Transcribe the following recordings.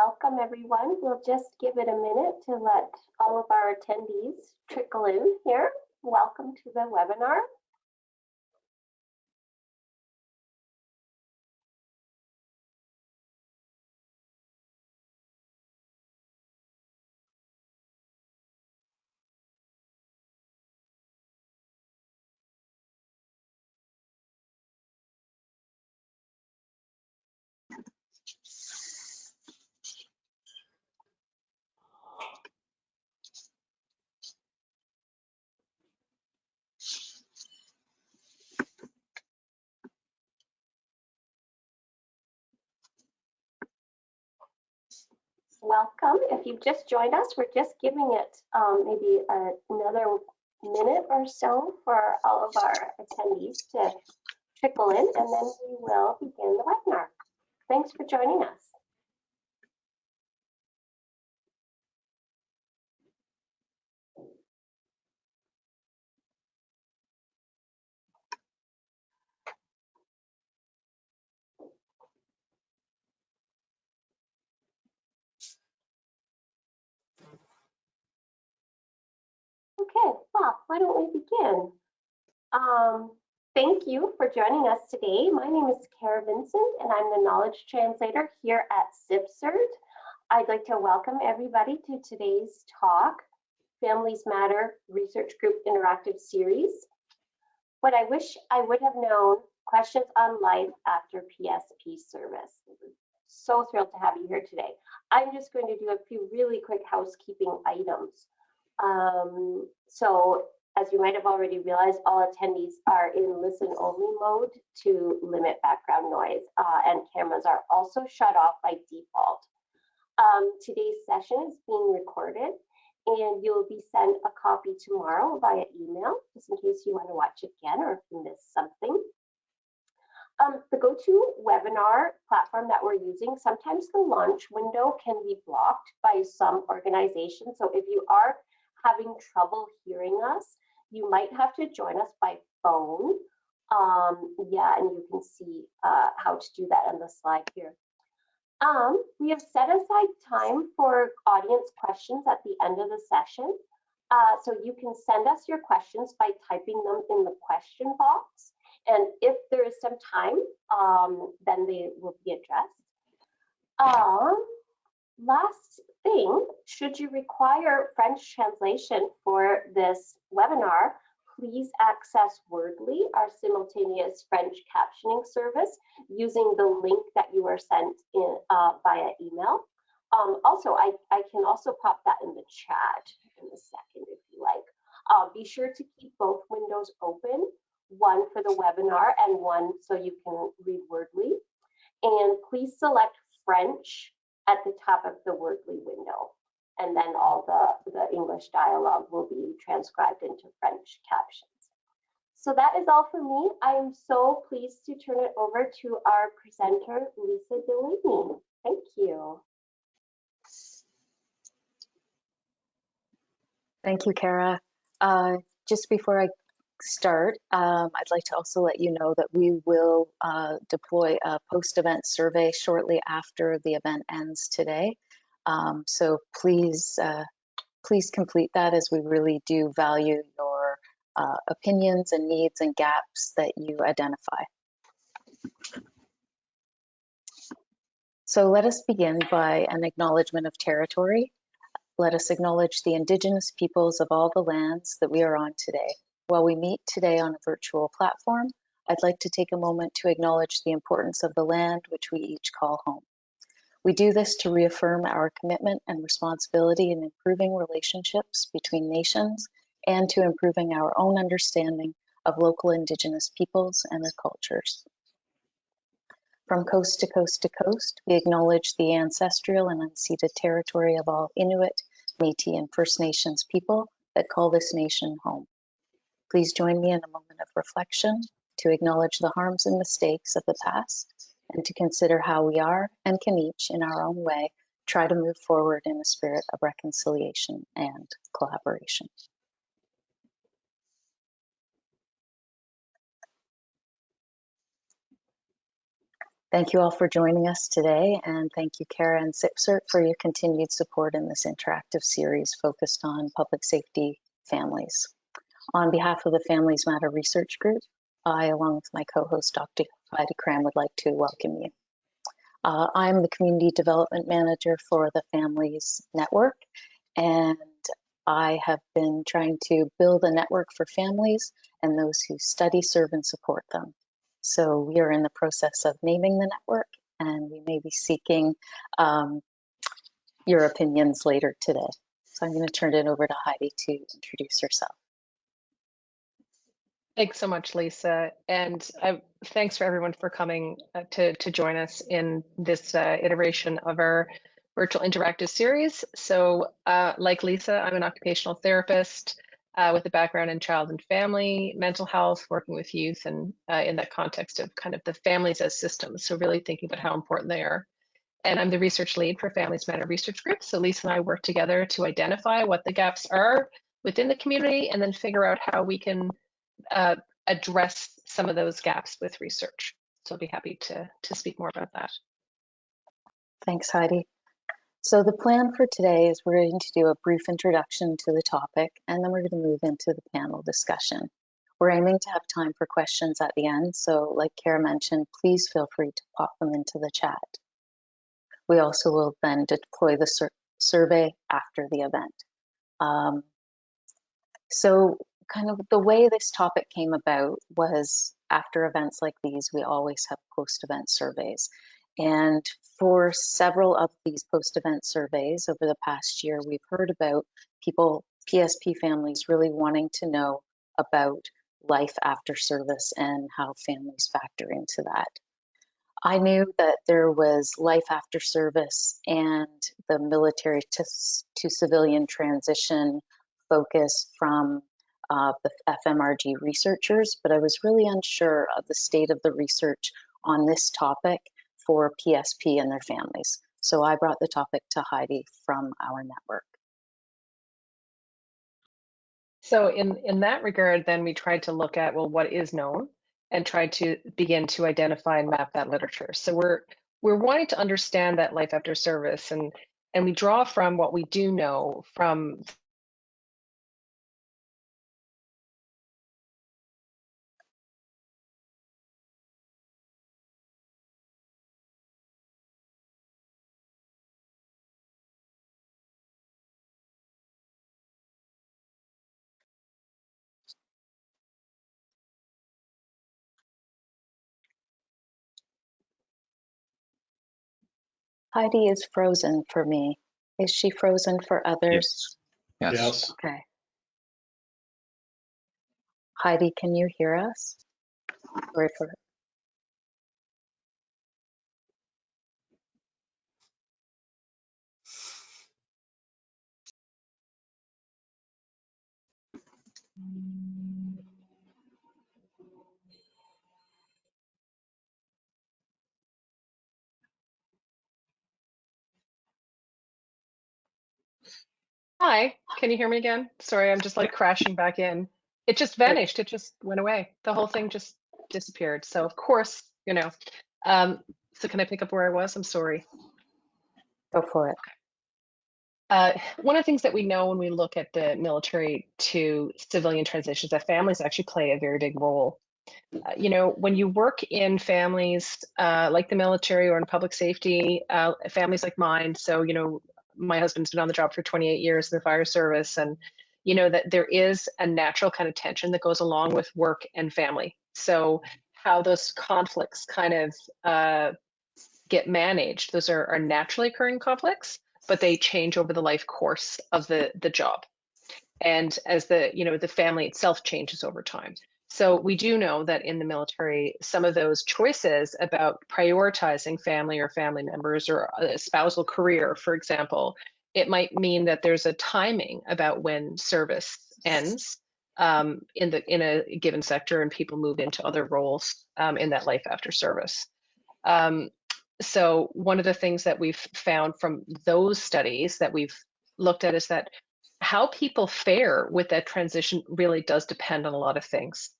Welcome everyone. We'll just give it a minute to let all of our attendees trickle in here. Welcome to the webinar. Welcome. If you've just joined us, we're just giving it maybe another minute or so for all of our attendees to trickle in, and then we will begin the webinar. Thanks for joining us. Okay, well, why don't we begin? Thank you for joining us today. My name is Kara Vincent, and I'm the knowledge translator here at CIPSRT. I'd like to welcome everybody to today's talk, Families Matter Research Group Interactive Series. What I wish I would have known, questions on life after PSP service. So thrilled to have you here today. I'm just going to do a few really quick housekeeping items. So as you might have already realized, all attendees are in listen-only mode to limit background noise, and cameras are also shut off by default. Today's session is being recorded, and you'll be sent a copy tomorrow via email, just in case you want to watch it again or if you missed something. The GoToWebinar platform that we're using, sometimes the launch window can be blocked by some organizations. So if you are having trouble hearing us, you might have to join us by phone. Yeah, and you can see how to do that on the slide here. We have set aside time for audience questions at the end of the session. So you can send us your questions by typing them in the question box. And if there is some time, then they will be addressed. Last thing, should you require French translation for this webinar, please access Wordly, our simultaneous French captioning service, using the link that you were sent in via email. Also, I can also pop that in the chat in a second if you like. Be sure to keep both windows open, one for the webinar and one so you can read Wordly. And please select French at the top of the Wordly window. And then all the English dialogue will be transcribed into French captions. So that is all for me. I am so pleased to turn it over to our presenter, Lisa Delaney. Thank you. Thank you, Kara. Just before I start, I'd like to also let you know that we will deploy a post-event survey shortly after the event ends today. So please complete that, as we really do value your opinions and needs and gaps that you identify. So let us begin by an acknowledgement of territory. Let us acknowledge the Indigenous peoples of all the lands that we are on today. While we meet today on a virtual platform, I'd like to take a moment to acknowledge the importance of the land which we each call home. We do this to reaffirm our commitment and responsibility in improving relationships between nations and to improving our own understanding of local Indigenous peoples and their cultures. From coast to coast to coast, we acknowledge the ancestral and unceded territory of all Inuit, Métis, and First Nations people that call this nation home. Please join me in a moment of reflection to acknowledge the harms and mistakes of the past and to consider how we are and can each, in our own way, try to move forward in a spirit of reconciliation and collaboration. Thank you all for joining us today, and thank you, Kara and CIPSERT, for your continued support in this interactive series focused on public safety families. On behalf of the Families Matter Research Group, I, along with my co-host, Dr. Heidi Cram, would like to welcome you. I'm the Community Development Manager for the Families Network, and I have been trying to build a network for families and those who study, serve, and support them. So we are in the process of naming the network, and we may be seeking your opinions later today. So I'm going to turn it over to Heidi to introduce herself. Thanks so much, Lisa, and thanks for everyone for coming to join us in this iteration of our virtual interactive series. So like Lisa, I'm an occupational therapist with a background in child and family, mental health, working with youth, and in that context of kind of the families as systems. So really thinking about how important they are. And I'm the research lead for Families Matter Research Group. So Lisa and I work together to identify what the gaps are within the community and then figure out how we can address some of those gaps with research. So I'll be happy to speak more about that. Thanks, Heidi. So the plan for today is we're going to do a brief introduction to the topic, and then we're going to move into the panel discussion. We're aiming to have time for questions at the end, so like Kara mentioned, please feel free to pop them into the chat. We also will then deploy the survey after the event. So kind of the way this topic came about was after events like these, we always have post-event surveys. And for several of these post-event surveys over the past year, we've heard about people, PSP families, really wanting to know about life after service and how families factor into that. I knew that there was life after service and the military to civilian transition focus from the FMRG researchers, but I was really unsure of the state of the research on this topic for PSP and their families. So I brought the topic to Heidi from our network. So in that regard, then we tried to look at, well, what is known and tried to begin to identify and map that literature. So we're wanting to understand that life after service, and we draw from what we do know from Heidi is frozen for me. Is she frozen for others? Yes. Yes. Okay. Heidi, can you hear us? Sorry for Hi, can you hear me again? Sorry, I'm just like crashing back in. It just vanished. It just went away. The whole thing just disappeared. So of course, you know. So can I pick up where I was? I'm sorry. Go for it. One of the things that we know when we look at the military to civilian transitions, that families actually play a very big role. You know, when you work in families like the military or in public safety, families like mine, so, you know, my husband's been on the job for 28 years in the fire service, and, you know, that there is a natural kind of tension that goes along with work and family. So how those conflicts kind of get managed, those are naturally occurring conflicts, but they change over the life course of the job. And as the, you know, the family itself changes over time. So we do know that in the military, some of those choices about prioritizing family or family members or a spousal career, for example, it might mean that there's a timing about when service ends in a given sector and people move into other roles in that life after service. So one of the things that we've found from those studies that we've looked at is that how people fare with that transition really does depend on a lot of things.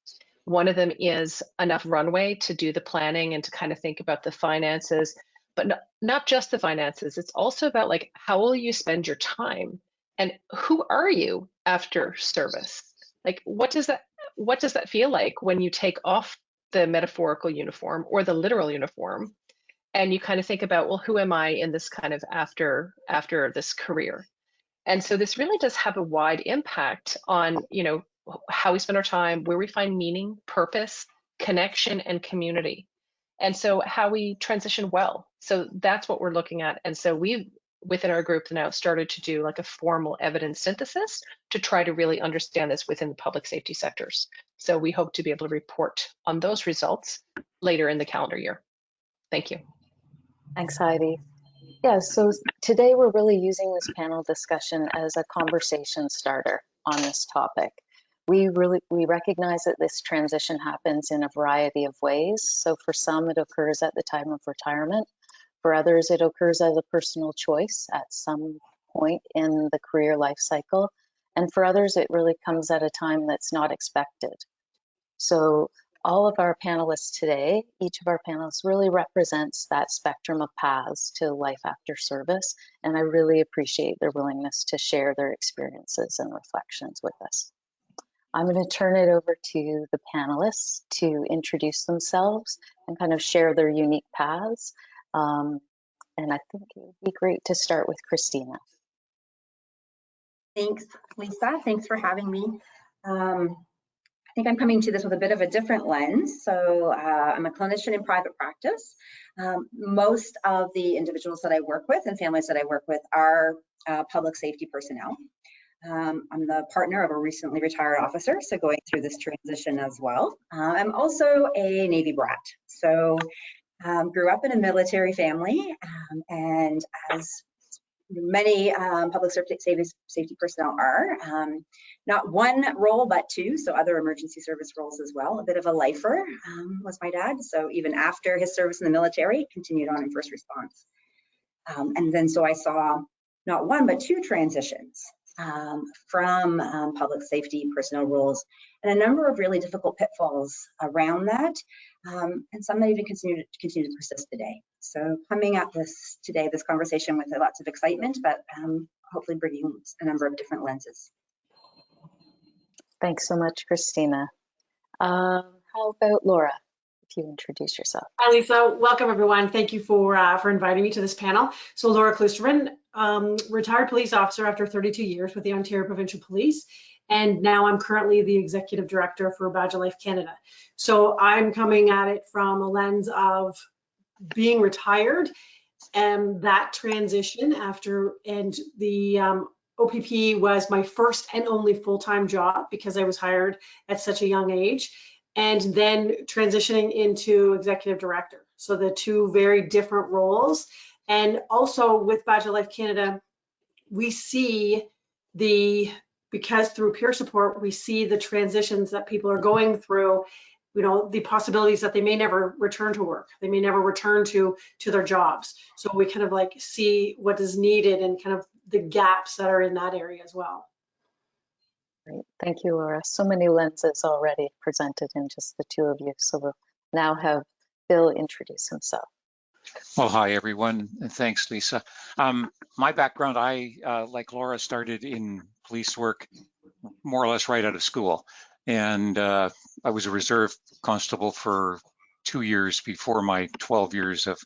One of them is enough runway to do the planning and to kind of think about the finances, but not just the finances. It's also about like, how will you spend your time and who are you after service? Like, what does that feel like when you take off the metaphorical uniform or the literal uniform and you kind of think about, well, who am I in this kind of after this career? And so this really does have a wide impact on, how we spend our time, where we find meaning, purpose, connection, and community. And so how we transition well. So that's what we're looking at. And so we've, within our group now, started to do like a formal evidence synthesis to try to really understand this within the public safety sectors. So we hope to be able to report on those results later in the calendar year. Thank you. Thanks, Heidi. Yeah, so today we're really using this panel discussion as a conversation starter on this topic. We recognize that this transition happens in a variety of ways. So for some, it occurs at the time of retirement. For others, it occurs as a personal choice at some point in the career life cycle. And for others, it really comes at a time that's not expected. So all of our panelists today, each of our panelists really represents that spectrum of paths to life after service. And I really appreciate their willingness to share their experiences and reflections with us. I'm going to turn it over to the panelists to introduce themselves and kind of share their unique paths. And I think it would be great to start with Christina. Thanks, Lisa. Thanks for having me. I think I'm coming to this with a bit of a different lens. So I'm a clinician in private practice. Most of the individuals that I work with and families that I work with are public safety personnel. I'm the partner of a recently retired officer, so going through this transition as well. I'm also a Navy brat, so grew up in a military family, and as many public safety personnel are, not one role but two, so other emergency service roles as well. A bit of a lifer was my dad, so even after his service in the military, continued on in first response. And then so I saw not one but two transitions from public safety personnel roles, and a number of really difficult pitfalls around that, and some that even continue to persist today. So coming at this today, this conversation with lots of excitement, but hopefully bringing a number of different lenses. Thanks so much, Christina. How about Laura, if you introduce yourself? Hi, Lisa. Welcome, everyone. Thank you for inviting me to this panel. So Laura Kloosterman, retired police officer after 32 years with the Ontario Provincial Police, and now I'm currently the executive director for Badge of Life Canada. So I'm coming at it from a lens of being retired and that transition after, and the OPP was my first and only full-time job because I was hired at such a young age, and then transitioning into executive director. So the two very different roles. And also with Badge of Life Canada, we see because through peer support, we see the transitions that people are going through, the possibilities that they may never return to work. They may never return to their jobs. So we kind of like see what is needed and kind of the gaps that are in that area as well. Great. Thank you, Laura. So many lenses already presented in just the two of you. So we'll now have Bill introduce himself. Well, hi, everyone, and thanks, Lisa. My background, I, like Laura, started in police work more or less right out of school. And I was a reserve constable for 2 years before my 12 years of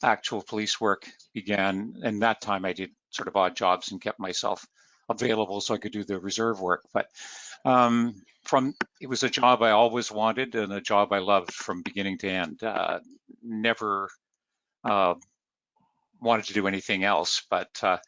actual police work began. And that time I did sort of odd jobs and kept myself available so I could do the reserve work. But it was a job I always wanted and a job I loved from beginning to end. Never wanted to do anything else, but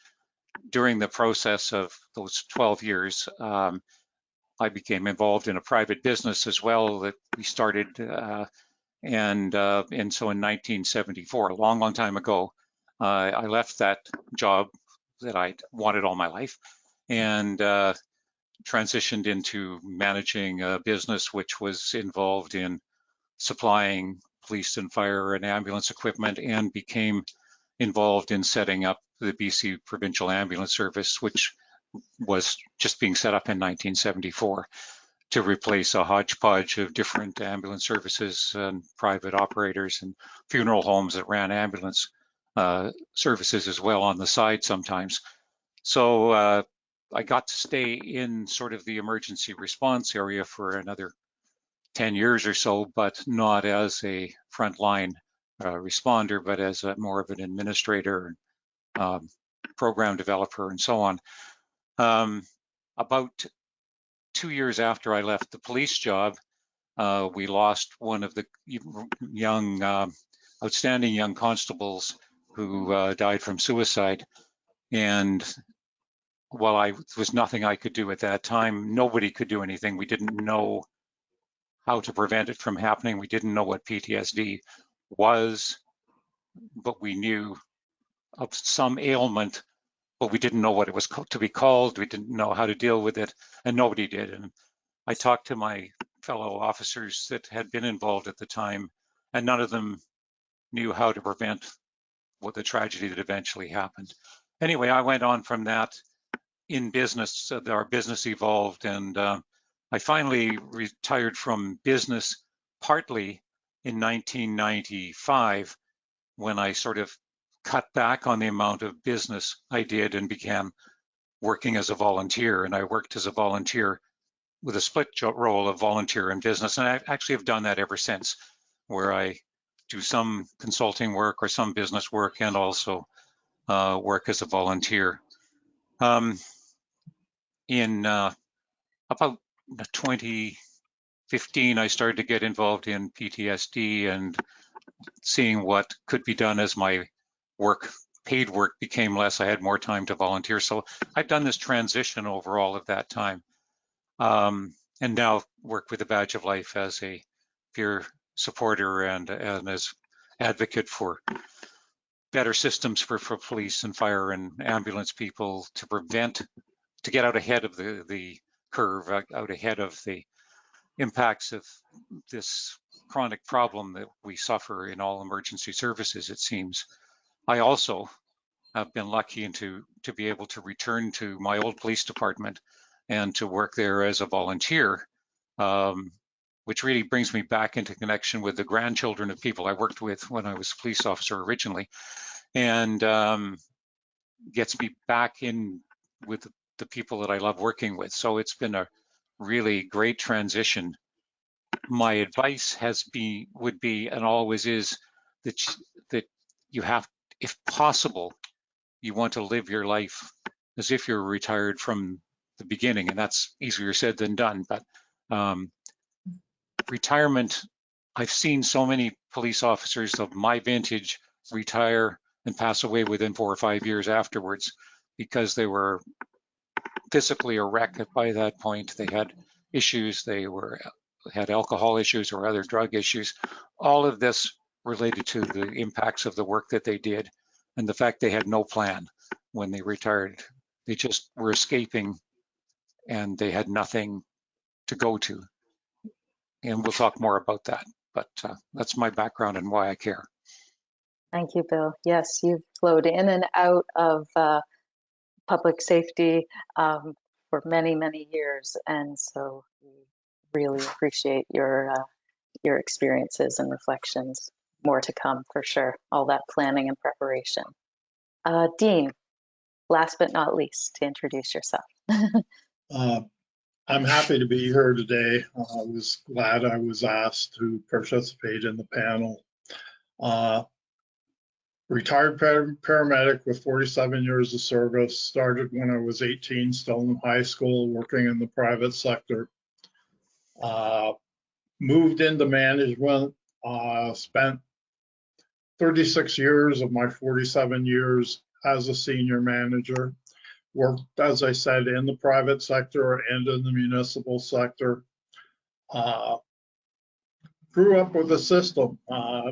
during the process of those 12 years, I became involved in a private business as well that we started, and so in 1974, a long, long time ago, I left that job that I wanted all my life and transitioned into managing a business which was involved in supplying police and fire and ambulance equipment, and became involved in setting up the BC Provincial Ambulance Service, which was just being set up in 1974. to replace a hodgepodge of different ambulance services and private operators and funeral homes that ran ambulance services as well on the side sometimes. So I got to stay in sort of the emergency response area for another 10 years or so, but not as a frontline responder, but as more of an administrator, program developer, and so on. About 2 years after I left the police job, we lost one of the young, outstanding young constables who died from suicide. And while there was nothing I could do at that time, nobody could do anything. We didn't know how to prevent it from happening. We didn't know what PTSD was, but we knew of some ailment, but we didn't know what it was to be called. We didn't know how to deal with it, and nobody did. And I talked to my fellow officers that had been involved at the time, and none of them knew how to prevent what the tragedy that eventually happened. Anyway, I went on from that in business. Our business evolved, and I finally retired from business partly in 1995 when I sort of cut back on the amount of business I did and began working as a volunteer. And I worked as a volunteer with a split role of volunteer and business. And I actually have done that ever since, where I do some consulting work or some business work and also work as a volunteer. In about 2015, I started to get involved in PTSD and seeing what could be done as my paid work became less. I had more time to volunteer. So I've done this transition over all of that time, and now work with a Badge of Life as a peer supporter and as advocate for better systems for police and fire and ambulance people to get out ahead of the curve, out ahead of the impacts of this chronic problem that we suffer in all emergency services, it seems. I also have been lucky to be able to return to my old police department and to work there as a volunteer, which really brings me back into connection with the grandchildren of people I worked with when I was a police officer originally, and gets me back in with the people that I love working with. So it's been a really great transition. My advice would be and always is that you have, if possible, you want to live your life as if you're retired from the beginning, and that's easier said than done. But retirement, I've seen so many police officers of my vintage retire and pass away within 4 or 5 years afterwards because they were physically a wreck by that point. They had issues, had alcohol issues or other drug issues. All of this related to the impacts of the work that they did and the fact they had no plan when they retired. They just were escaping and they had nothing to go to. And we'll talk more about that, but that's my background and why I care. Thank you, Bill. Yes, you've flowed in and out of public safety for many, many years. And so we really appreciate your experiences and reflections. More to come for sure, all that planning and preparation. Dean, last but not least, to introduce yourself. I'm happy to be here today. I was glad I was asked to participate in the panel. Retired paramedic with 47 years of service, started when I was 18, still in high school, working in the private sector. Moved into management, spent 36 years of my 47 years as a senior manager. Worked, as I said, in the private sector and in the municipal sector. Grew up with the system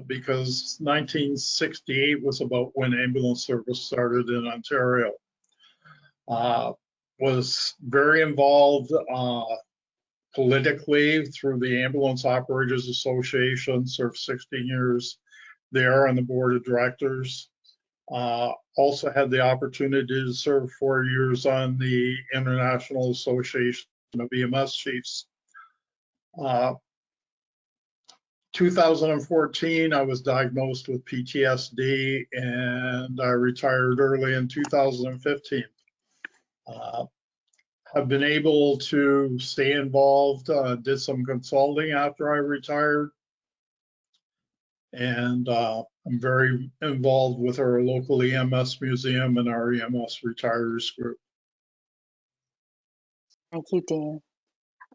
because 1968 was about when ambulance service started in Ontario. Was very involved politically through the Ambulance Operators Association, served 16 years there on the board of directors. Also had the opportunity to serve 4 years on the International Association of EMS Chiefs 2014, I was diagnosed with PTSD and I retired early in 2015. I've been able to stay involved, did some consulting after I retired, and I'm very involved with our local EMS museum and our EMS retirers group. Thank you, Dean.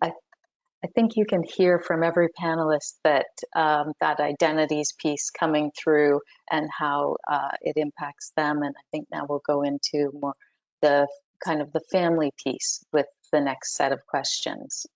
I think you can hear from every panelist that that identities piece coming through and how it impacts them. And I think now we'll go into more the kind of the family piece with the next set of questions.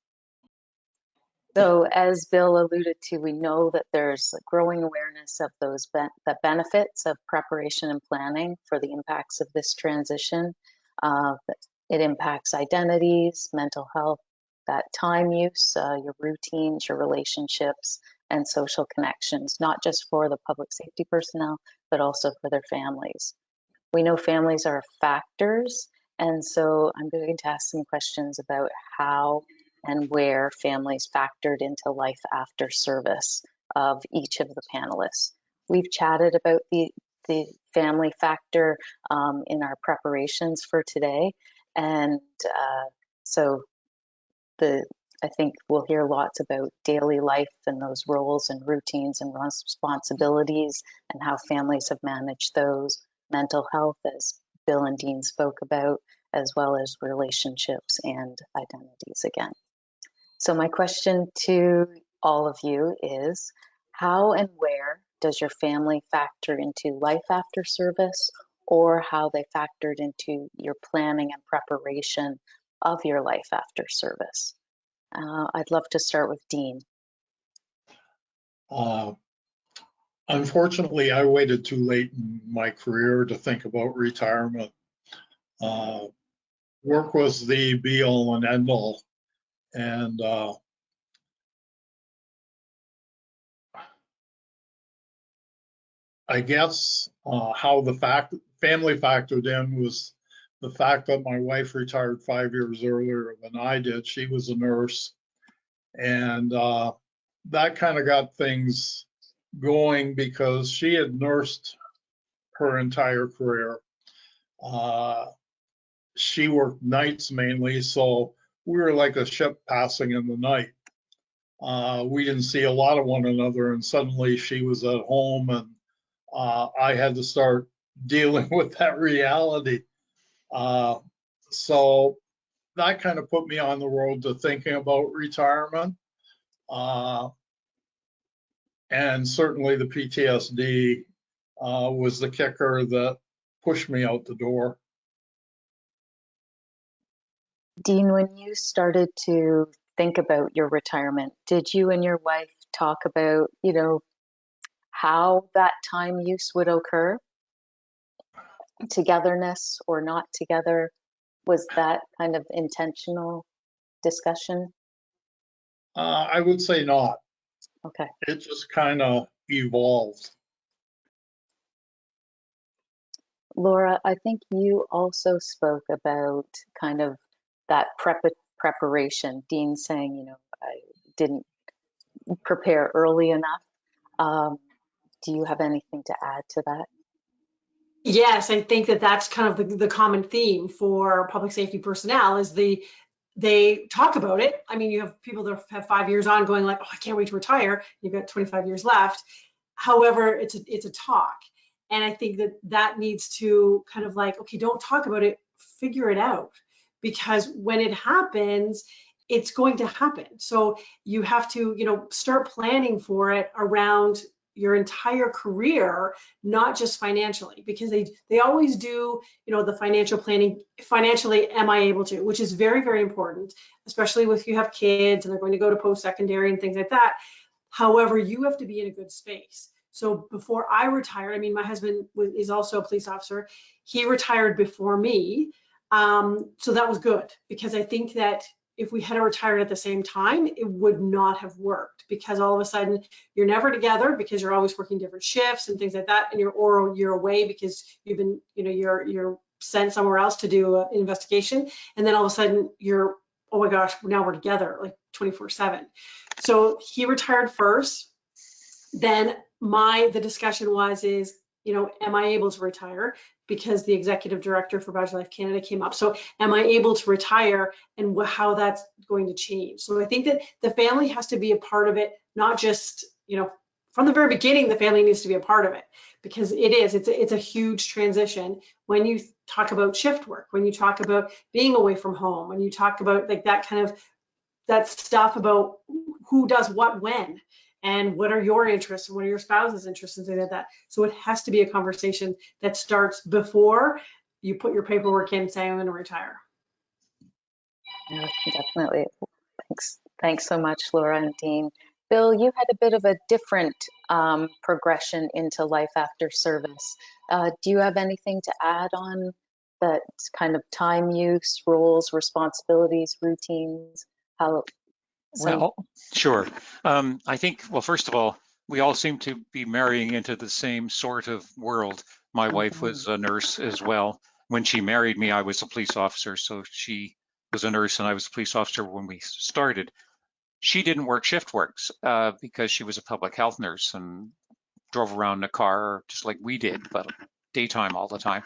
So as Bill alluded to, we know that there's a growing awareness of those the benefits of preparation and planning for the impacts of this transition. It impacts identities, mental health, that time use, your routines, your relationships, and social connections, not just for the public safety personnel, but also for their families. We know families are factors, and so I'm going to ask some questions about how and where families factored into life after service of each of the panelists. We've chatted about the family factor in our preparations for today, and so I think we'll hear lots about daily life and those roles and routines and responsibilities and how families have managed those, mental health, as Bill and Dean spoke about, as well as relationships and identities again. So my question to all of you is, how and where does your family factor into life after service, or how they factored into your planning and preparation of your life after service? I'd love to start with Dean. Unfortunately, I waited too late in my career to think about retirement. Work was the be all and end all. And I guess how the family factored in was the fact that my wife retired 5 years earlier than I did. She was a nurse, and that kind of got things going because she had nursed her entire career. She worked nights mainly, so we were like a ship passing in the night. We didn't see a lot of one another, and suddenly she was at home, and I had to start dealing with that reality. So that kind of put me on the road to thinking about retirement. And certainly the PTSD was the kicker that pushed me out the door. Dean, when you started to think about your retirement, did you and your wife talk about, how that time use would occur? Togetherness or not together? Was that kind of intentional discussion? I would say not. Okay. It just kind of evolved. Laura, I think you also spoke about kind of that preparation. Dean saying, I didn't prepare early enough. Do you have anything to add to that? Yes, I think that's kind of the common theme for public safety personnel is they talk about it. I mean, you have people that have 5 years on going like, oh, I can't wait to retire. You've got 25 years left. However, it's a talk. And I think that needs to kind of like, okay, don't talk about it, figure it out. Because when it happens, it's going to happen. So you have to, start planning for it around your entire career, not just financially, because they always do, the financial planning, financially, am I able to, which is very, very important, especially if you have kids and they're going to go to post-secondary and things like that. However, you have to be in a good space. So before I retired, I mean, my husband is also a police officer. He retired before me. So that was good, because I think that if we had retired at the same time, it would not have worked, because all of a sudden you're never together because you're always working different shifts and things like that, and you're away because you've been, you're sent somewhere else to do an investigation, and then all of a sudden you're, oh my gosh, now we're together like 24/7. So he retired first. Then the discussion is, am I able to retire? Because the executive director for Badger Life Canada came up. So am I able to retire, and how that's going to change? So I think that the family has to be a part of it, not just, from the very beginning, the family needs to be a part of it, because it's a huge transition when you talk about shift work, when you talk about being away from home, when you talk about like that stuff about who does what when, and what are your interests and what are your spouse's interests and things like that. So it has to be a conversation that starts before you put your paperwork in saying I'm going to retire. Yeah, definitely. Thanks so much, Laura and Dean. Bill, you had a bit of a different progression into life after service. Do you have anything to add on that kind of time use, roles, responsibilities, routines? Well, sure. I think, well, first of all, we all seem to be marrying into the same sort of world. My wife was a nurse as well. When she married me, I was a police officer. So she was a nurse and I was a police officer when we started. She didn't work shift works because she was a public health nurse and drove around in a car just like we did, but daytime all the time.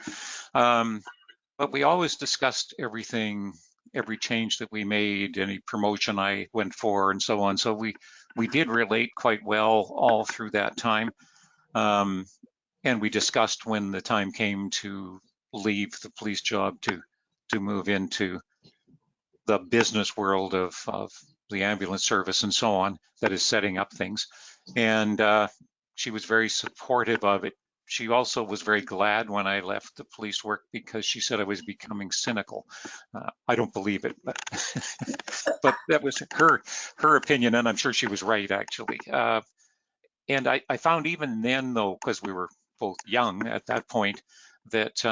But we always discussed everything, every change that we made, any promotion I went for, and so on. So we did relate quite well all through that time. And we discussed when the time came to leave the police job to move into the business world of the ambulance service and so on, that is setting up things. And she was very supportive of it. She also was very glad when I left the police work because she said I was becoming cynical. I don't believe it, but but that was her opinion, and I'm sure she was right, actually. And I found even then, though, because we were both young at that point, that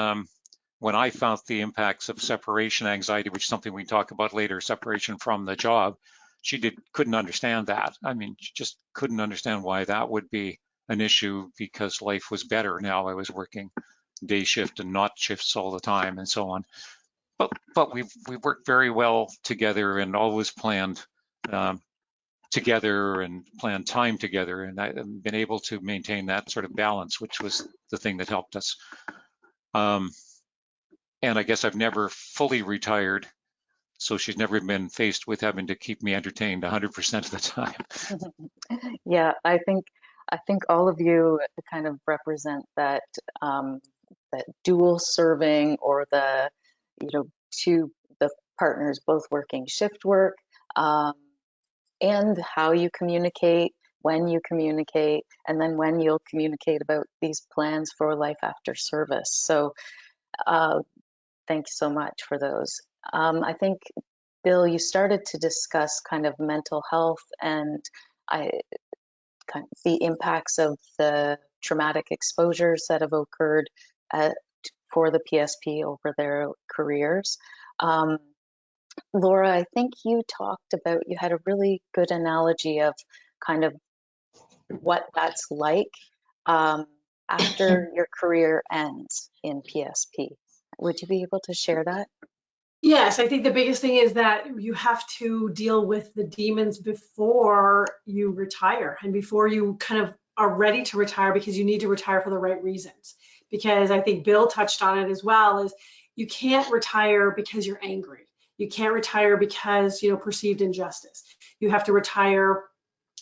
when I found the impacts of separation anxiety, which is something we talk about later, separation from the job, she couldn't understand that. I mean, she just couldn't understand why that would be an issue, because life was better now. I was working day shift and not shifts all the time and so on. But we've worked very well together and always planned together and planned time together, and I've been able to maintain that sort of balance, which was the thing that helped us. And I guess I've never fully retired, so she's never been faced with having to keep me entertained 100% of the time. Yeah, I think all of you kind of represent that that dual serving, or the the partners both working shift work, and how you communicate, when you communicate, and then when you'll communicate about these plans for life after service. So thanks so much for those. I think, Bill, you started to discuss kind of mental health and the impacts of the traumatic exposures that have occurred for the PSP over their careers. Laura, I think you had a really good analogy of kind of what that's like after your career ends in PSP. Would you be able to share that? Yes, I think the biggest thing is that you have to deal with the demons before you retire, and before you kind of are ready to retire, because you need to retire for the right reasons. Because I think Bill touched on it as well, is you can't retire because you're angry. You can't retire because, perceived injustice. You have to retire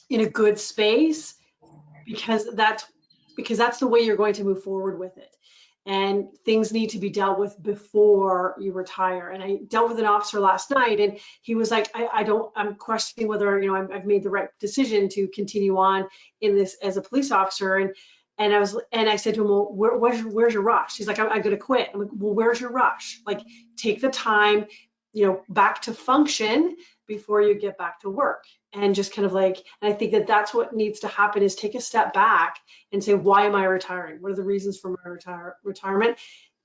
in a good space, because that's the way you're going to move forward with it. And things need to be dealt with before you retire. And I dealt with an officer last night, and he was like, I'm questioning whether, I've made the right decision to continue on in this as a police officer. And I said to him, well, where's your rush? He's like, I'm going to quit. I'm like, well, where's your rush? Like, take the time, back to function before you get back to work. And just kind of and I think that that's what needs to happen, is take a step back and say, why am I retiring? What are the reasons for my retirement?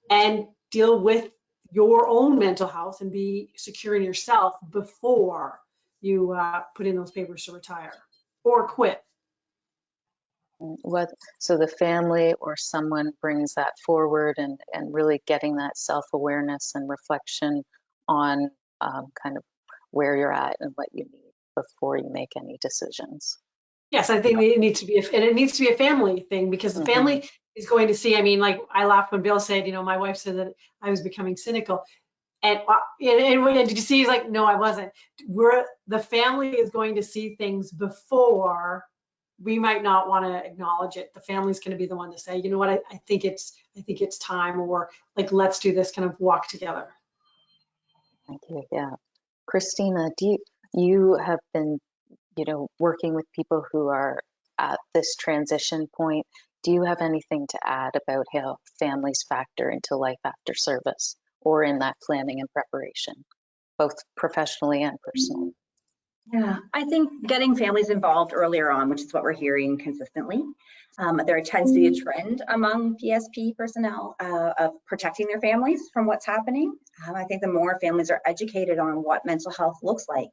And deal with your own mental health and be secure in yourself before you put in those papers to retire or quit. So the family or someone brings that forward, and really getting that self-awareness and reflection on kind of where you're at and what you need. before you make any decisions. Yes, I think it needs to be, and it needs to be a family thing, because the family is going to see. I mean, like, I laughed when Bill said, my wife said that I was becoming cynical. And did you see? He's like, no, I wasn't. The family is going to see things before we might not want to acknowledge it. The family's going to be the one to say, you know what, I think it's time, or like, let's do this, kind of walk together. Thank you. Yeah, Christina, you have been, working with people who are at this transition point. Do you have anything to add about how families factor into life after service, or in that planning and preparation, both professionally and personally? Yeah, I think getting families involved earlier on, which is what we're hearing consistently. There tends to be a trend among PSP personnel of protecting their families from what's happening. I think the more families are educated on what mental health looks like,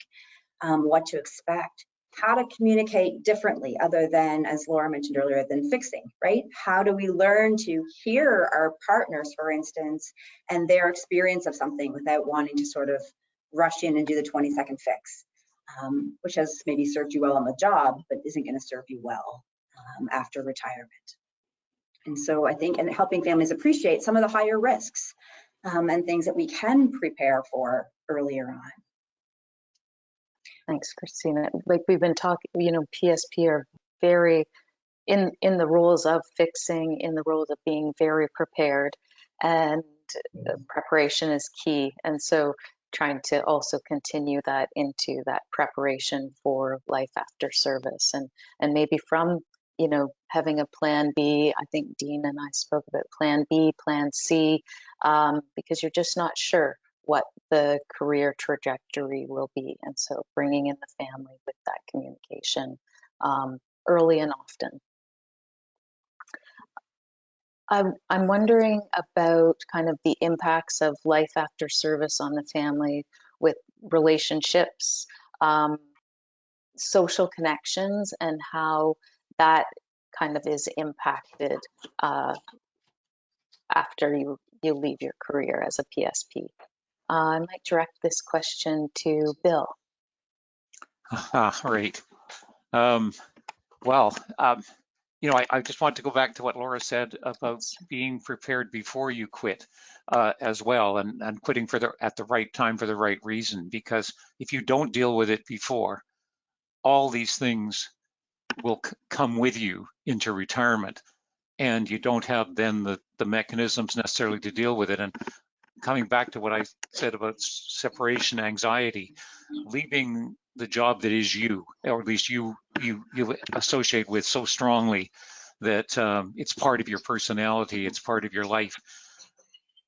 what to expect, how to communicate differently other than, as Laura mentioned earlier, than fixing, right? How do we learn to hear our partners, for instance, and their experience of something without wanting to sort of rush in and do the 20-second fix? Which has maybe served you well on the job, but isn't going to serve you well after retirement. And so I think, and helping families appreciate some of the higher risks and things that we can prepare for earlier on. Thanks, Christina. Like we've been talking, PSP are very in the roles of fixing, in the roles of being very prepared, and preparation is key. And so trying to also continue that into that preparation for life after service, and maybe from having a plan B. I think Dean and I spoke about plan B, plan C, because you're just not sure what the career trajectory will be, and so bringing in the family with that communication early and often. I'm wondering about kind of the impacts of life after service on the family with relationships, social connections, and how that kind of is impacted after you leave your career as a PSP. I might direct this question to Bill. Right. I just want to go back to what Laura said about being prepared before you quit as well, and quitting at the right time for the right reason. Because if you don't deal with it before, all these things will come with you into retirement, and you don't have then the mechanisms necessarily to deal with it. And coming back to what I said about separation anxiety, leaving the job that is you, or at least you associate with so strongly that it's part of your personality, it's part of your life,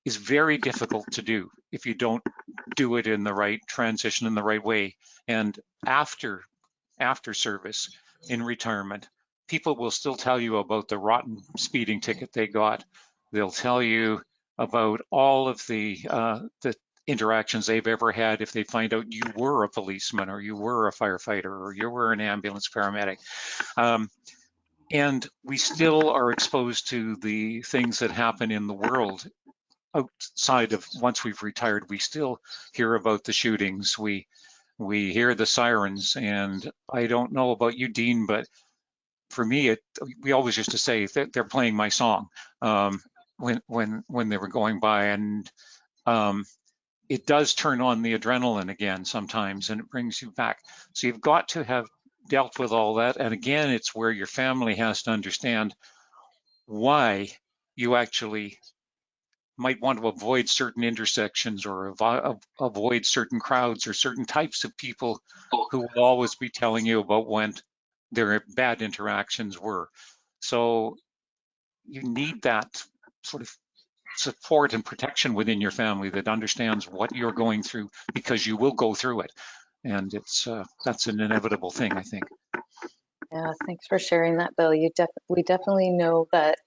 is very difficult to do if you don't do it in the right transition, in the right way. And after service, in retirement, people will still tell you about the rotten speeding ticket they got. They'll tell you about all of the interactions they've ever had if they find out you were a policeman, or you were a firefighter, or you were an ambulance paramedic. And we still are exposed to the things that happen in the world outside of, once we've retired. We still hear about the shootings. We hear the sirens. And I don't know about you, Dean, but for me, we always used to say they're playing my song when they were going by. And it does turn on the adrenaline again sometimes, and it brings you back. So you've got to have dealt with all that. And again, it's where your family has to understand why you actually might want to avoid certain intersections, or avoid certain crowds, or certain types of people who will always be telling you about when their bad interactions were. So you need that sort of support and protection within your family that understands what you're going through, because you will go through it. And that's an inevitable thing, I think. Yeah, thanks for sharing that, Bill. We definitely know that,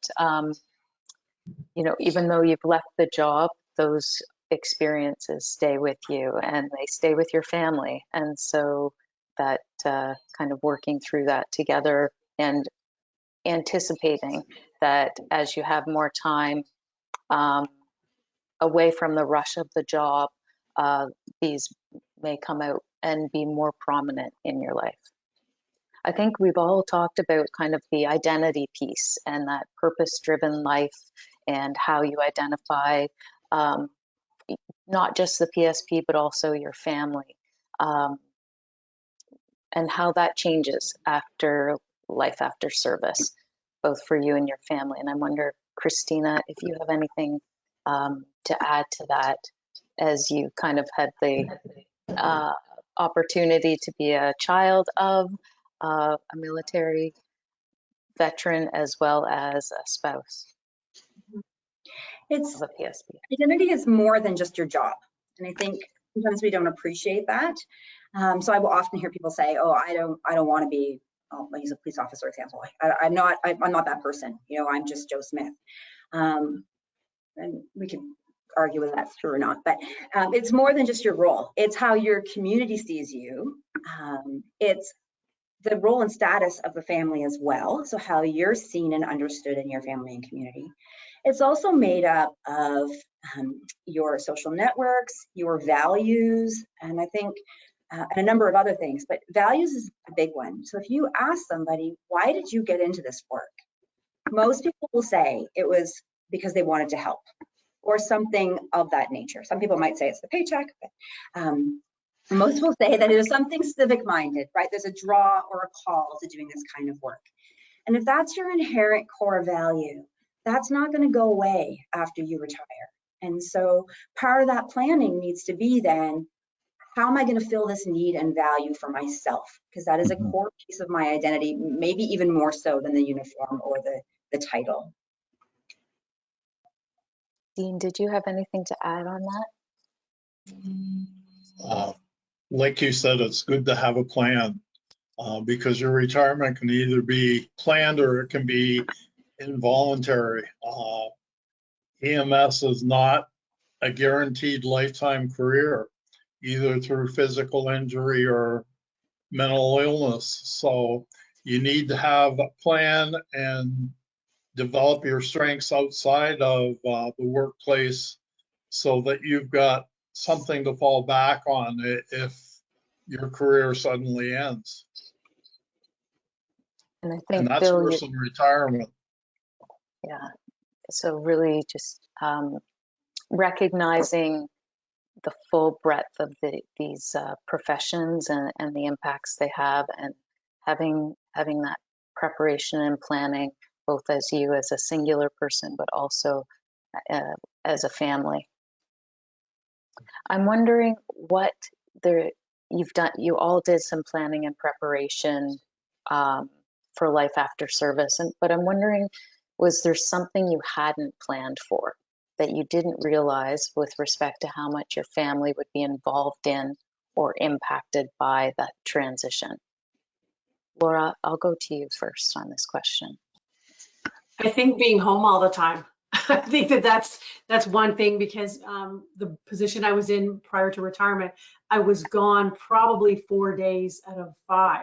even though you've left the job, those experiences stay with you, and they stay with your family. And so that kind of working through that together, and anticipating that as you have more time away from the rush of the job, these may come out and be more prominent in your life. I think we've all talked about kind of the identity piece and that purpose-driven life and how you identify not just the PSP, but also your family, and how that changes after life after service, both for you and your family. And I wonder, Christina, if you have anything to add to that, as you kind of had the opportunity to be a child of a military veteran as well as a spouse It's of a PSP. identity is more than just your job, and I think sometimes we don't appreciate that. So I will often hear people say, "Oh, I don't want to be." I'll use a police officer example. I'm not that person. You know, I'm just Joe Smith. And we can argue whether that's true or not, but it's more than just your role. It's how your community sees you. It's the role and status of the family as well. So how you're seen and understood in your family and community. It's also made up of your social networks, your values, and I think and a number of other things, but values is a big one. So if you ask somebody, why did you get into this work? Most people will say it was because they wanted to help or something of that nature. Some people might say it's the paycheck, but most will say that it is something civic-minded, right? There's a draw or a call to doing this kind of work. And if that's your inherent core value, that's not going to go away after you retire. And so part of that planning needs to be then, how am I going to fill this need and value for myself? Because that is a core piece of my identity, maybe even more so than the uniform or the title. Dean, did you have anything to add on that? Like you said, it's good to have a plan because your retirement can either be planned or it can be involuntary. EMS is not a guaranteed lifetime career, either through physical injury or mental illness. So you need to have a plan and develop your strengths outside of the workplace so that you've got something to fall back on if your career suddenly ends. And I think, And that's Bill, worse than retirement. yeah, so really just recognizing the full breadth of these professions and the impacts they have, and having that preparation and planning, both as you as a singular person, but also as a family. I'm wondering what you've done. You all did some planning and preparation for life after service, but I'm wondering, was there something you hadn't planned for that you didn't realize with respect to how much your family would be involved in or impacted by that transition? Laura, I'll go to you first on this question. I think being home all the time. I think that's one thing, because the position I was in prior to retirement, I was gone probably 4 days out of 5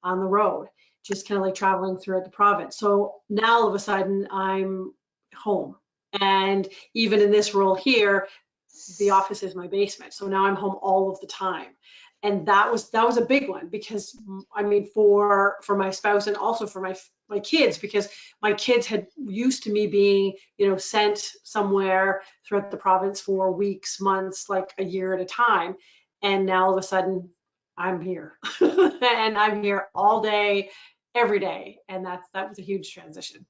on the road, just kind of like traveling throughout the province. So now all of a sudden I'm home. And even in this role here, the office is my basement. So now I'm home all of the time. And that was a big one, because I mean, for my spouse and also for my kids, because my kids had used to me being, you know, sent somewhere throughout the province for weeks, months, like a year at a time. And now all of a sudden I'm here and I'm here all day, every day. And that was a huge transition.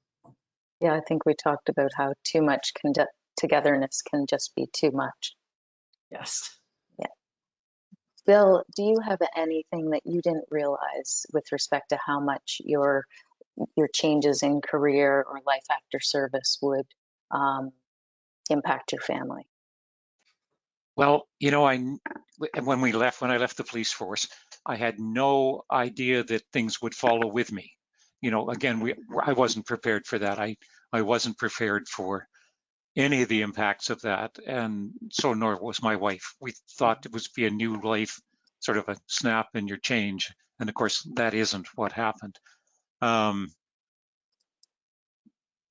Yeah, I think we talked about how too much togetherness can just be too much. Yes. Yeah. Bill, do you have anything that you didn't realize with respect to how much your changes in career or life after service would impact your family? Well, you know, when I left the police force, I had no idea that things would follow with me. You know, again, I wasn't prepared for that. I wasn't prepared for any of the impacts of that, and so nor was my wife. We thought it was be a new life, sort of a snap and your change, and of course that isn't what happened.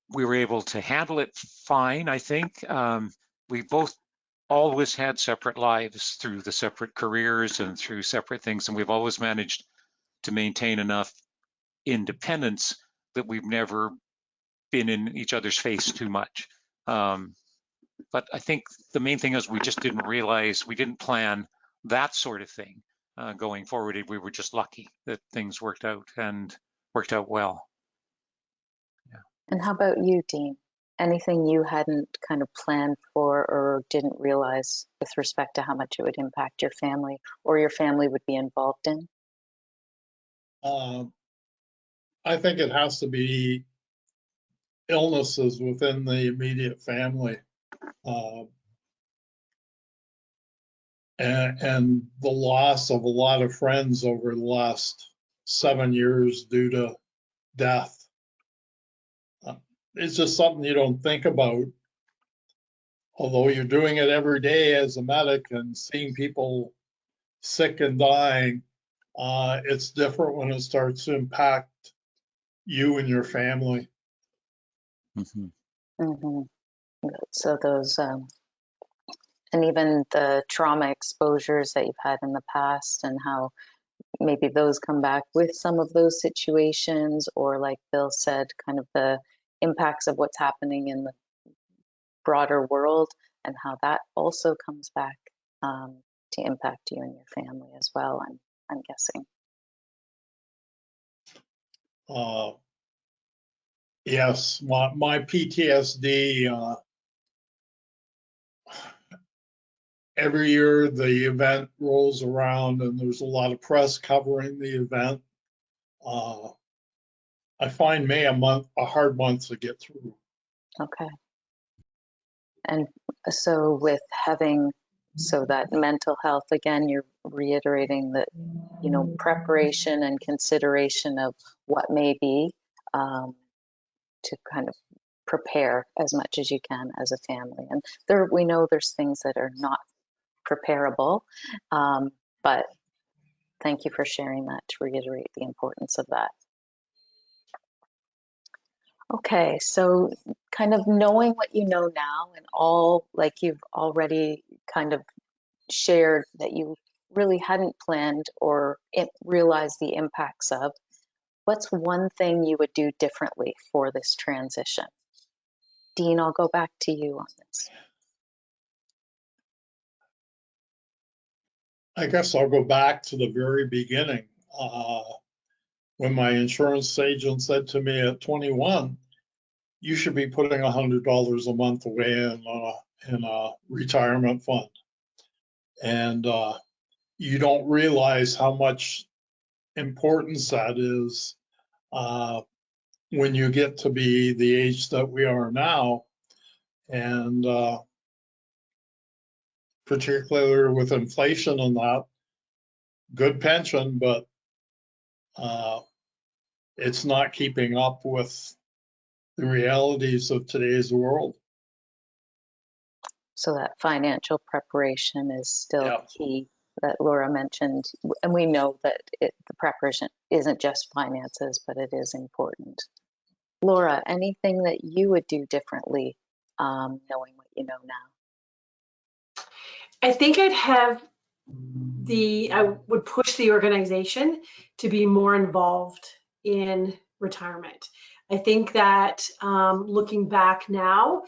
We were able to handle it fine, I think. We both always had separate lives through the separate careers and through separate things, and we've always managed to maintain enough independence that we've never been in each other's face too much. But I think the main thing is we just didn't realize, we didn't plan that sort of thing going forward. We were just lucky that things worked out and worked out well. Yeah. And how about you, Dean? Anything you hadn't kind of planned for or didn't realize with respect to how much it would impact your family or your family would be involved in? I think it has to be illnesses within the immediate family. And the loss of a lot of friends over the last 7 years due to death. It's just something you don't think about, although you're doing it every day as a medic and seeing people sick and dying. It's different when it starts to impact you and your family. Mm-hmm. Mm-hmm. So those, and even the trauma exposures that you've had in the past and how maybe those come back with some of those situations, or like Bill said, kind of the impacts of what's happening in the broader world and how that also comes back to impact you and your family as well, I'm guessing. Yes, my PTSD, every year the event rolls around and there's a lot of press covering the event. I find May a hard month to get through. Okay. And so with having, so that mental health, again, you're reiterating that, you know, preparation and consideration of what may be to kind of prepare as much as you can as a family. And there, we know there's things that are not preparable, but thank you for sharing that to reiterate the importance of that. Okay, so kind of knowing what you know now and all, like you've already kind of shared that you really hadn't planned or realized the impacts of, what's one thing you would do differently for this transition? Dean, I'll go back to you on this. I guess I'll go back to the very beginning. When my insurance agent said to me at 21, you should be putting $100 a month away in a retirement fund. And you don't realize how much importance that is when you get to be the age that we are now. And particularly with inflation and that, good pension, but it's not keeping up with the realities of today's world. So that financial preparation is still key that Laura mentioned. And we know that the preparation isn't just finances, but it is important. Laura, anything that you would do differently knowing what you know now? I think I would push the organization to be more involved in retirement. I think that looking back now,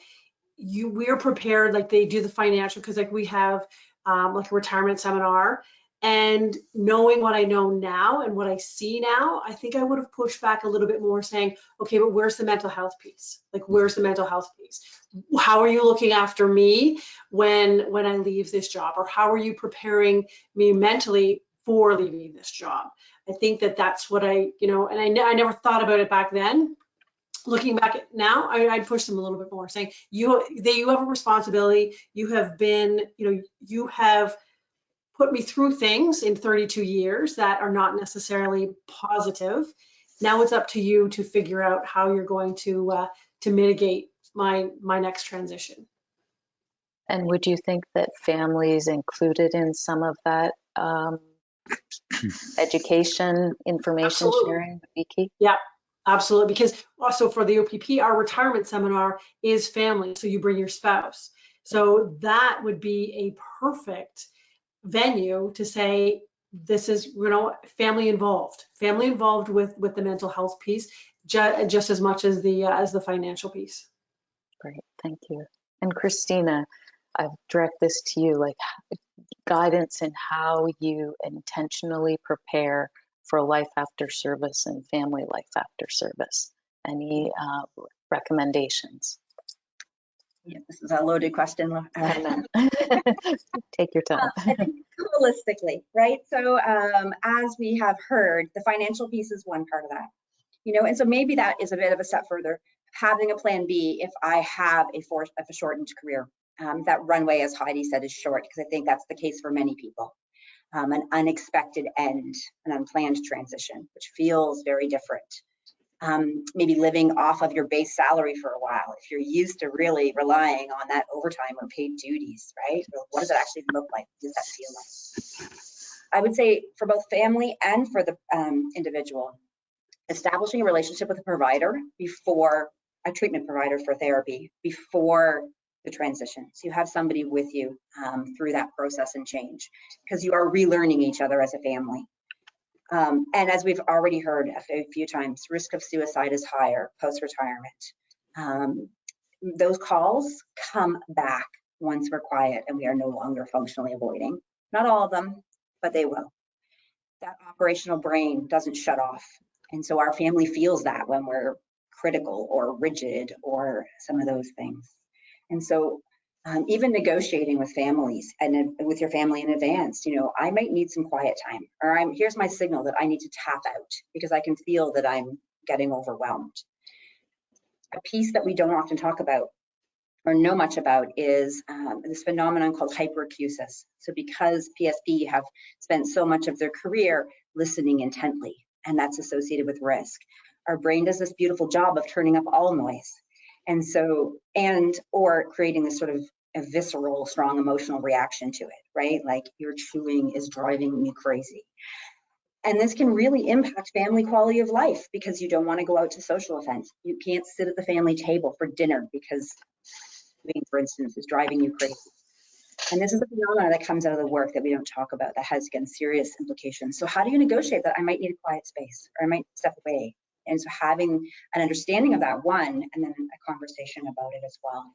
we're prepared, like they do the financial, because like we have like a retirement seminar, and knowing what I know now and what I see now, I think I would have pushed back a little bit more saying, okay, but where's the mental health piece? Like, where's the mental health piece? How are you looking after me when I leave this job? Or how are you preparing me mentally for leaving this job? I think that that's what I never thought about it back then. Looking back at now, I'd push them a little bit more, saying you have a responsibility. You have been, you have put me through things in 32 years that are not necessarily positive. Now it's up to you to figure out how you're going to mitigate my next transition. And would you think that families included in some of that education, information sharing would be key? Yeah. Absolutely, because also for the OPP, our retirement seminar is family, so you bring your spouse. So that would be a perfect venue to say, this is, family involved with the mental health piece, just as much as the financial piece. Great, thank you. And Christina, I direct this to you, like guidance in how you intentionally prepare for life after service and family life after service. Any recommendations? Yeah, this is a loaded question. Take your time. I think holistically, right? So as we have heard, the financial piece is one part of that, and so maybe that is a bit of a step further, having a plan B if I have a shortened career. That runway, as Heidi said, is short, because I think that's the case for many people. An unexpected end, an unplanned transition, which feels very different. Maybe living off of your base salary for a while, if you're used to really relying on that overtime or paid duties, right? Well, what does it actually look like? What does that feel like? I would say for both family and for the individual, establishing a relationship with a provider before, a treatment provider for therapy, before the transition. So you have somebody with you through that process and change, because you are relearning each other as a family. And as we've already heard a few times, risk of suicide is higher post-retirement. Those calls come back once we're quiet and we are no longer functionally avoiding. Not all of them, but they will. That operational brain doesn't shut off. And so our family feels that when we're critical or rigid or some of those things. And so even negotiating with families and with your family in advance, I might need some quiet time, or here's my signal that I need to tap out because I can feel that I'm getting overwhelmed. A piece that we don't often talk about or know much about is this phenomenon called hyperacusis. So because PSP have spent so much of their career listening intently, and that's associated with risk, our brain does this beautiful job of turning up all noise. And so, or creating this sort of a visceral, strong emotional reaction to it, right? Like your chewing is driving me crazy. And this can really impact family quality of life because you don't want to go out to social events. You can't sit at the family table for dinner because chewing, for instance, is driving you crazy. And this is a phenomenon that comes out of the work that we don't talk about that has, again, serious implications. So how do you negotiate that? I might need a quiet space, or I might step away. And so having an understanding of that, one, and then a conversation about it as well.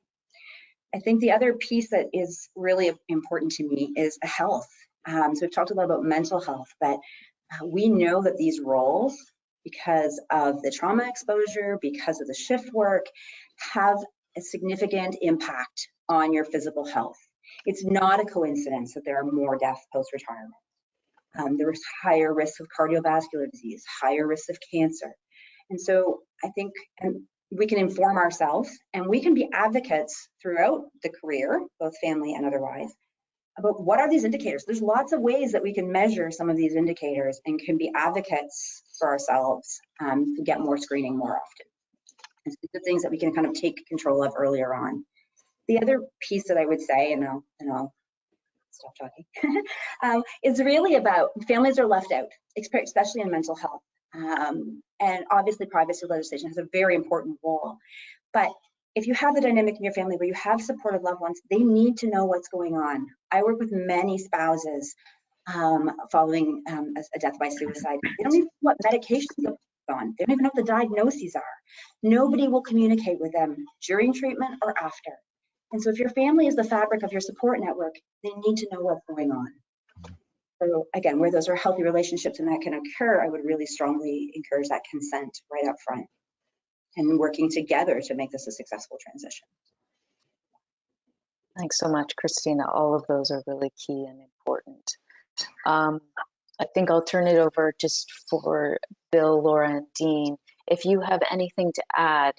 I think the other piece that is really important to me is health. So we've talked a lot about mental health, but we know that these roles, because of the trauma exposure, because of the shift work, have a significant impact on your physical health. It's not a coincidence that there are more deaths post-retirement. There is higher risk of cardiovascular disease, higher risk of cancer. And so I think we can inform ourselves, and we can be advocates throughout the career, both family and otherwise, about what are these indicators. There's lots of ways that we can measure some of these indicators and can be advocates for ourselves to get more screening more often. And so the things that we can kind of take control of earlier on. The other piece that I would say, and I'll stop talking, is really about families are left out, especially in mental health. And obviously privacy legislation has a very important role. But if you have the dynamic in your family where you have supportive loved ones, they need to know what's going on. I work with many spouses following a death by suicide. They don't even know what medications they're on. They don't even know what the diagnoses are. Nobody will communicate with them during treatment or after. And so if your family is the fabric of your support network, they need to know what's going on. So again, where those are healthy relationships and that can occur, I would really strongly encourage that consent right up front and working together to make this a successful transition. Thanks so much, Christina. All of those are really key and important. I think I'll turn it over just for Bill, Laura, and Dean. If you have anything to add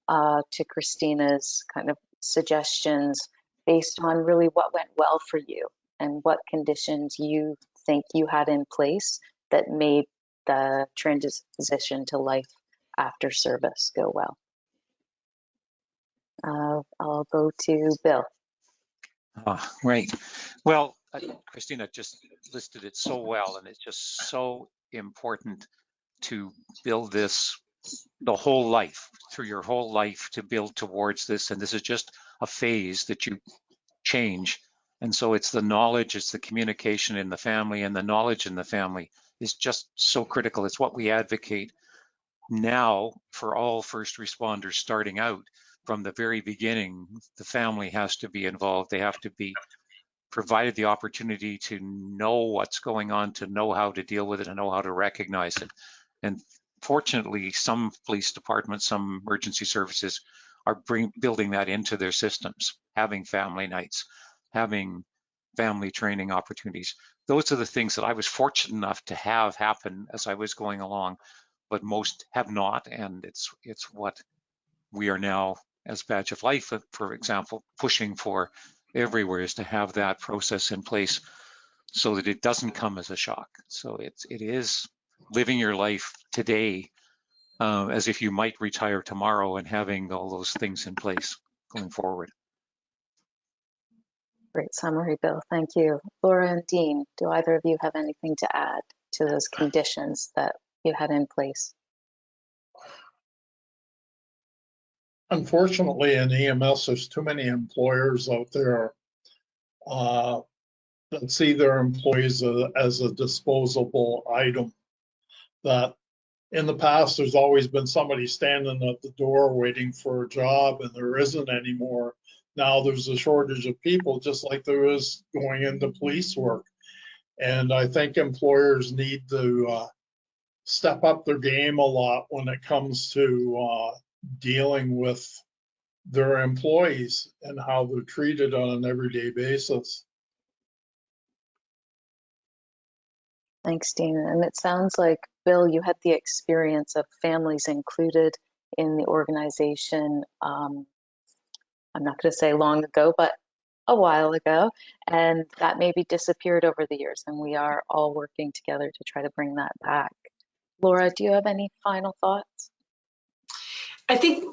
to Christina's kind of suggestions based on really what went well for you and what conditions you think you had in place that made the transition to life after service go well. I'll go to Bill. Right. Well, Christina just listed it so well, and it's just so important to build this the whole life, through your whole life, to build towards this. And this is just a phase that you change. And so it's the knowledge, it's the communication in the family, and the knowledge in the family is just so critical. It's what we advocate now for all first responders starting out. From the very beginning, the family has to be involved. They have to be provided the opportunity to know what's going on, to know how to deal with it, and know how to recognize it. And fortunately, some police departments, some emergency services are building that into their systems, having family nights, having family training opportunities. Those are the things that I was fortunate enough to have happen as I was going along, but most have not. And it's what we are now, as Badge of Life, for example, pushing for everywhere, is to have that process in place so that it doesn't come as a shock. So it is living your life today as if you might retire tomorrow, and having all those things in place going forward. Great summary, Bill. Thank you. Laura and Dean, do either of you have anything to add to those conditions that you had in place? Unfortunately, in EMS, there's too many employers out there that see their employees as a disposable item. That in the past, there's always been somebody standing at the door waiting for a job, and there isn't anymore. Now there's a shortage of people, just like there is going into police work. And I think employers need to step up their game a lot when it comes to dealing with their employees and how they're treated on an everyday basis. Thanks, Dean. And it sounds like, Bill, you had the experience of families included in the organization. I'm not going to say long ago, but a while ago, and that maybe disappeared over the years, and we are all working together to try to bring that back. Laura, do you have any final thoughts? I think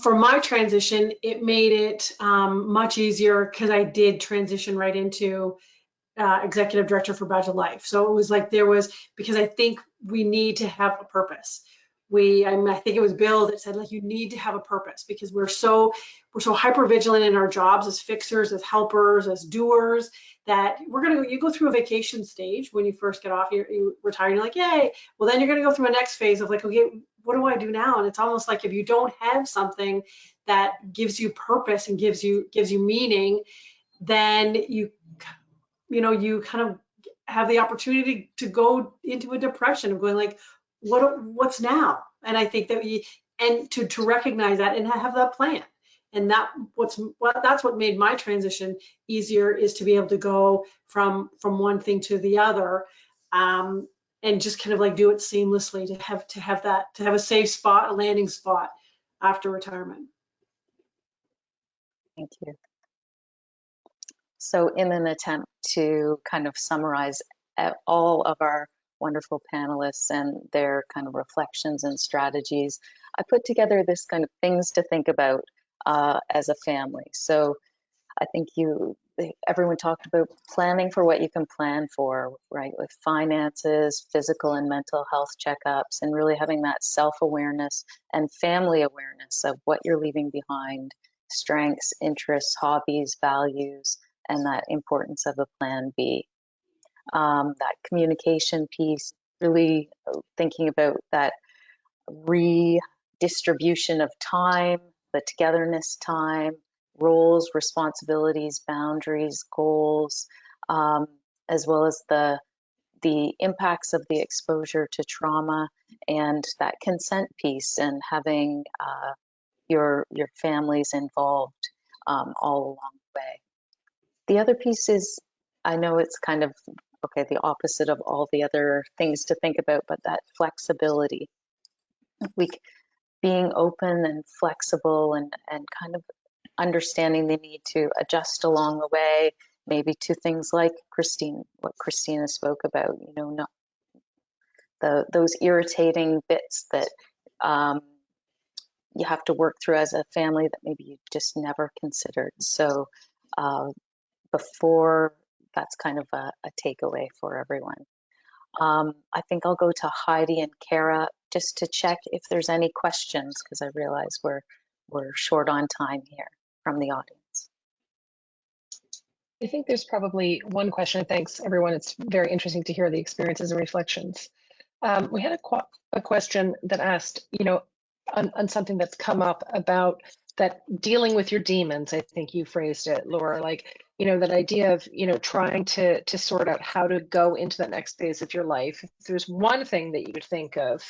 for my transition, it made it much easier because I did transition right into executive director for Badge of Life. So it was like because I think we need to have a purpose. I think it was Bill that said, like, you need to have a purpose, because we're so hyper vigilant in our jobs as fixers, as helpers, as doers, that you go through a vacation stage when you first get off, you retire, and you're like, yay. Well, then you're going to go through a next phase of like, okay, what do I do now? And it's almost like if you don't have something that gives you purpose and gives you meaning, then you kind of have the opportunity to go into a depression of going like, what's now? And I think that to recognize that and have that plan. And that's what made my transition easier, is to be able to go from one thing to the other, and just kind of like do it seamlessly, to have a safe spot, a landing spot after retirement. Thank you. So in an attempt to kind of summarize all of our wonderful panelists and their kind of reflections and strategies, I put together this kind of things to think about as a family. So I think everyone talked about planning for what you can plan for, right? With finances, physical and mental health checkups, and really having that self-awareness and family awareness of what you're leaving behind, strengths, interests, hobbies, values, and that importance of a plan B. That communication piece, really thinking about that redistribution of time, the togetherness time, roles, responsibilities, boundaries, goals, as well as the impacts of the exposure to trauma, and that consent piece, and having your families involved all along the way. The other piece is, I know it's kind of, okay, the opposite of all the other things to think about, but that flexibility. Being open and flexible, and kind of understanding the need to adjust along the way, maybe to things like what Christina spoke about, not those irritating bits that you have to work through as a family that maybe you just never considered. So before, that's kind of a takeaway for everyone. I think I'll go to Heidi and Kara just to check if there's any questions, because I realize we're short on time here from the audience. I think there's probably one question. Thanks, everyone. It's very interesting to hear the experiences and reflections. We had a question that asked, on something that's come up about that dealing with your demons. I think you phrased it, Laura, like, that idea of, trying to sort out how to go into the next phase of your life. If there's one thing that you would think of,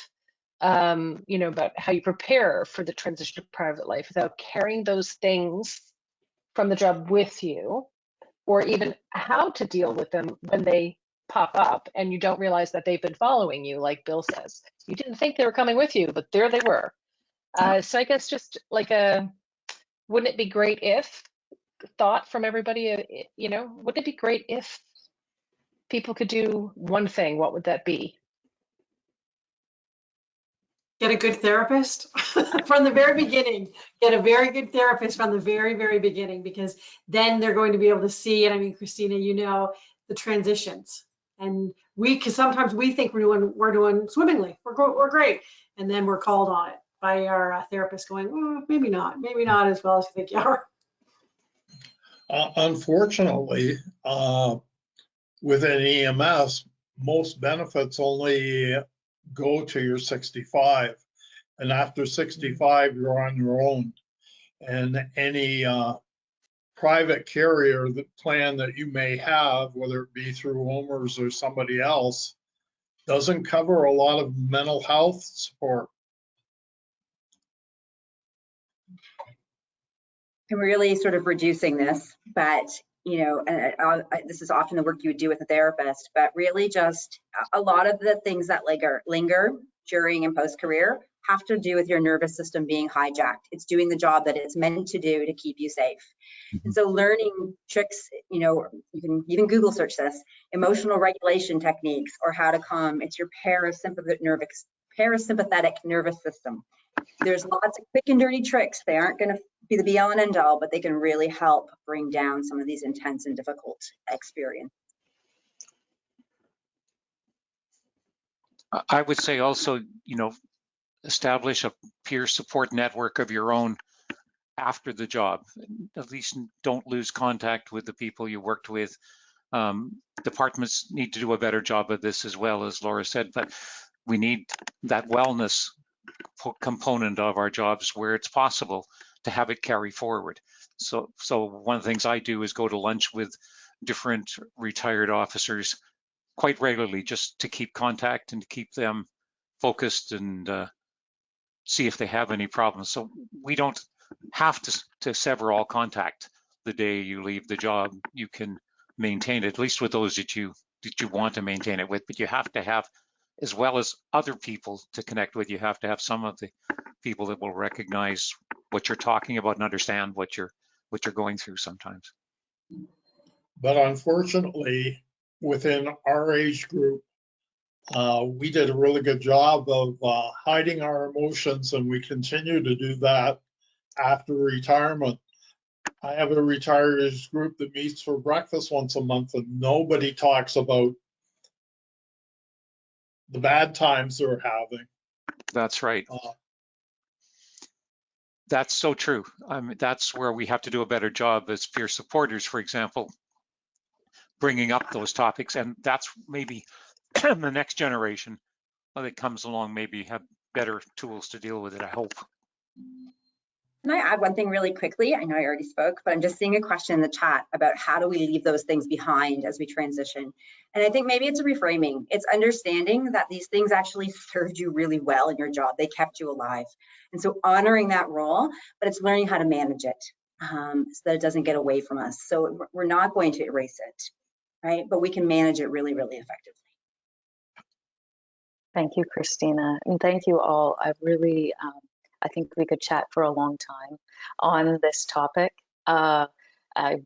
about how you prepare for the transition to private life without carrying those things from the job with you, or even how to deal with them when they pop up and you don't realize that they've been following you, like Bill says. You didn't think they were coming with you, but there they were. So I guess just like wouldn't it be great if, thought from everybody, wouldn't it be great if people could do one thing? What would that be? Get a good therapist from the very beginning. Get a very good therapist from the very, very beginning, because then they're going to be able to see, and I mean, Christina, the transitions. And because sometimes we think we're doing swimmingly, we're great, and then we're called on it by our therapist going, maybe not as well as you think you are. Unfortunately, within EMS, most benefits only go to your 65, and after 65 you're on your own, and any private carrier plan that you may have, whether it be through OMERS or somebody else, doesn't cover a lot of mental health support. I'm really sort of reducing this, but this is often the work you would do with a therapist, but really just a lot of the things that linger during and post-career have to do with your nervous system being hijacked. It's doing the job that it's meant to do to keep you safe. And so learning tricks, you can even Google search this, emotional regulation techniques, or how to calm. It's your parasympathetic nervous system. There's lots of quick and dirty tricks. They aren't going to be the be-all and end-all, but they can really help bring down some of these intense and difficult experiences. I would say also, establish a peer support network of your own after the job. At least don't lose contact with the people you worked with. Departments need to do a better job of this as well, as Laura said, but we need that wellness component of our jobs where it's possible to have it carry forward. So one of the things I do is go to lunch with different retired officers quite regularly, just to keep contact and to keep them focused and see if they have any problems. So we don't have to sever all contact the day you leave the job. You can maintain it, at least with those that you want to maintain it with, but you have to have, as well as other people to connect with, you have to have some of the people that will recognize what you're talking about and understand what you're going through sometimes. But unfortunately, within our age group, we did a really good job of hiding our emotions, and we continue to do that after retirement. I have a retirees group that meets for breakfast once a month, and nobody talks about the bad times they're having. That's right. That's so true. I mean, that's where we have to do a better job as peer supporters, for example, bringing up those topics. And that's maybe the next generation that comes along, maybe have better tools to deal with it, I hope. Can I add one thing really quickly? I know I already spoke, but I'm just seeing a question in the chat about how do we leave those things behind as we transition. And I think maybe it's a reframing. It's understanding that these things actually served you really well in your job. They kept you alive. And so honoring that role, but it's learning how to manage it so that it doesn't get away from us. So we're not going to erase it, right? But we can manage it really, really effectively. Thank you, Christina, and thank you all. I think we could chat for a long time on this topic. I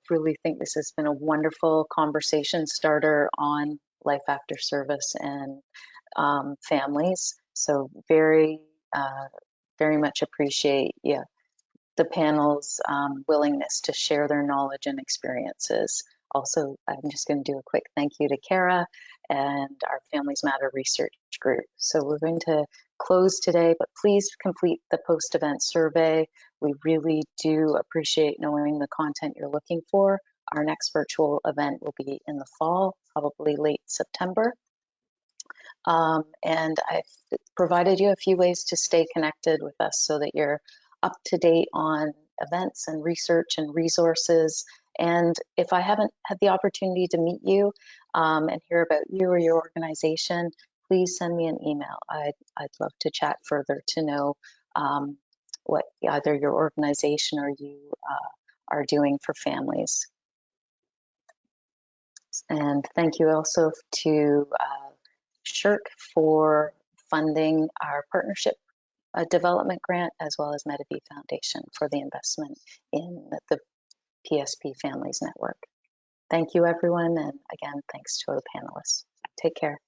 really think this has been a wonderful conversation starter on life after service and families. So very much appreciate the panel's willingness to share their knowledge and experiences. Also, I'm just going to do a quick thank you to Kara and our Families Matter research group. So we're going to close today, but please complete the post-event survey. We really do appreciate knowing the content you're looking for. Our next virtual event will be in the fall, probably late September. And I've provided you a few ways to stay connected with us so that you're up to date on events and research and resources. And if I haven't had the opportunity to meet you and hear about you or your organization, please send me an email. I'd love to chat further to know what either your organization or you are doing for families. And thank you also to SHIRK for funding our partnership development grant, as well as Medavie Foundation for the investment in the PSP Families Network. Thank you, everyone. And again, thanks to the panelists. Take care.